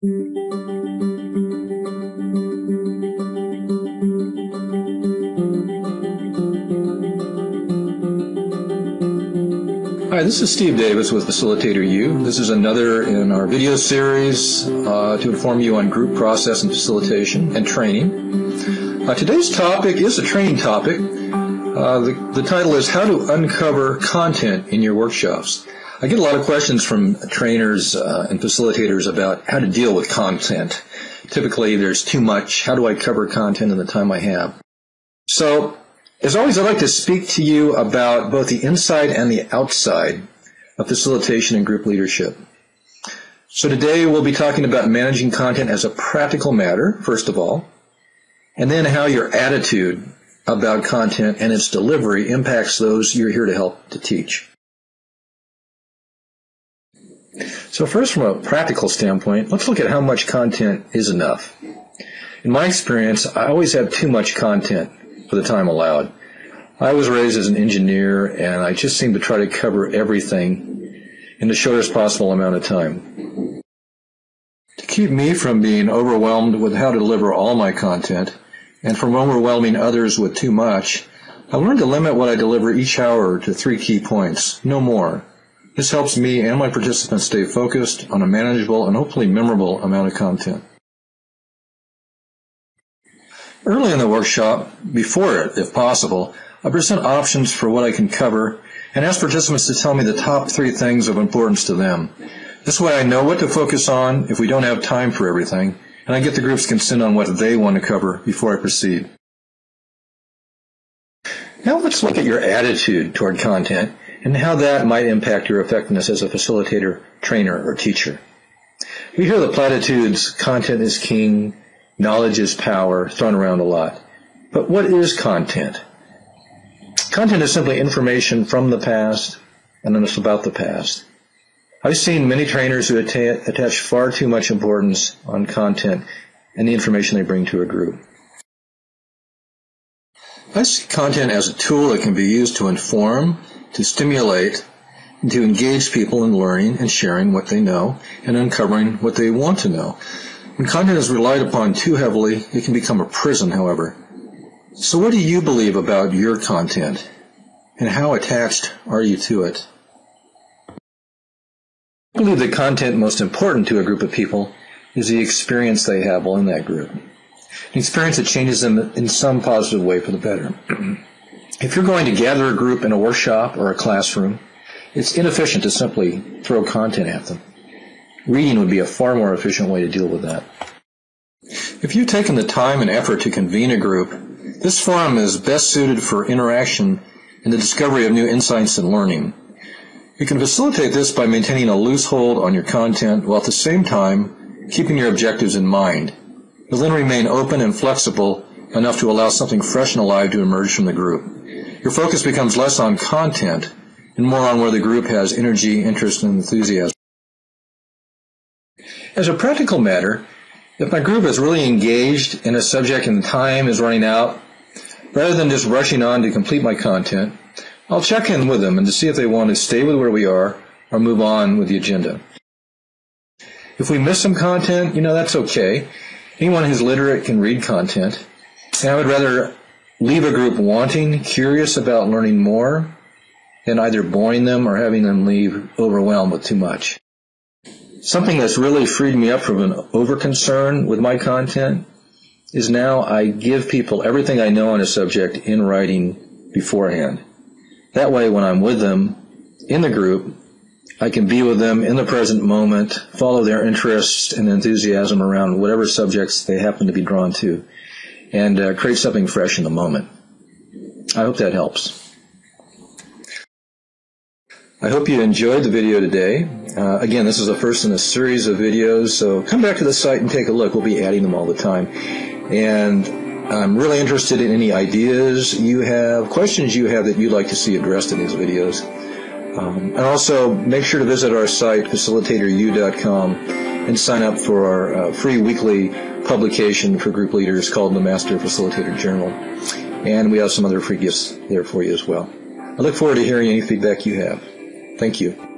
Hi, this is Steve Davis with Facilitator U. This is another in our video series to inform you on group process and facilitation and training. Today's topic is a training topic. The title is How to Uncover Content in Your Workshops. I get a lot of questions from trainers and facilitators about how to deal with content. Typically, there's too much. How do I cover content in the time I have? So, as always, I'd like to speak to you about both the inside and the outside of facilitation and group leadership. So today we'll be talking about managing content as a practical matter, first of all, and then how your attitude about content and its delivery impacts those you're here to help to teach. So first, from a practical standpoint, let's look at how much content is enough. In my experience, I always have too much content for the time allowed. I was raised as an engineer, and I just seem to try to cover everything in the shortest possible amount of time. To keep me from being overwhelmed with how to deliver all my content, and from overwhelming others with too much, I learned to limit what I deliver each hour to 3 key points, no more. This helps me and my participants stay focused on a manageable and hopefully memorable amount of content. Early in the workshop, before it, if possible, I present options for what I can cover and ask participants to tell me the top 3 things of importance to them. This way I know what to focus on if we don't have time for everything, and I get the group's consent on what they want to cover before I proceed. Now let's look at your attitude toward content and how that might impact your effectiveness as a facilitator, trainer, or teacher. We hear the platitudes, content is king, knowledge is power, thrown around a lot. But what is content? Content is simply information from the past, and it's about the past. I've seen many trainers who attach far too much importance on content and the information they bring to a group. I see content as a tool that can be used to inform, to stimulate, and to engage people in learning and sharing what they know and uncovering what they want to know. When content is relied upon too heavily, it can become a prison, however. So what do you believe about your content, and how attached are you to it? I believe the content most important to a group of people is the experience they have while in that group. An experience that changes them in some positive way for the better. If you're going to gather a group in a workshop or a classroom, it's inefficient to simply throw content at them. Reading would be a far more efficient way to deal with that. If you've taken the time and effort to convene a group, this forum is best suited for interaction and the discovery of new insights and learning. You can facilitate this by maintaining a loose hold on your content while at the same time keeping your objectives in mind. You'll then remain open and flexible enough to allow something fresh and alive to emerge from the group. Your focus becomes less on content and more on where the group has energy, interest, and enthusiasm. As a practical matter, if my group is really engaged in a subject and the time is running out, rather than just rushing on to complete my content, I'll check in with them and to see if they want to stay with where we are or move on with the agenda. If we miss some content, that's okay. Anyone who's literate can read content. And I would rather leave a group wanting, curious about learning more, than either boring them or having them leave overwhelmed with too much. Something that's really freed me up from an over-concern with my content is now I give people everything I know on a subject in writing beforehand. That way, when I'm with them in the group, I can be with them in the present moment, follow their interests and enthusiasm around whatever subjects they happen to be drawn to, and create something fresh in the moment. I hope that helps. I hope you enjoyed the video today. Again, this is the first in a series of videos, so come back to the site and take a look. We'll be adding them all the time. And I'm really interested in any ideas you have, questions you have that you'd like to see addressed in these videos. And also, make sure to visit our site, facilitatoru.com, and sign up for our free weekly publication for group leaders called the Master Facilitator Journal. And we have some other free gifts there for you as well. I look forward to hearing any feedback you have. Thank you.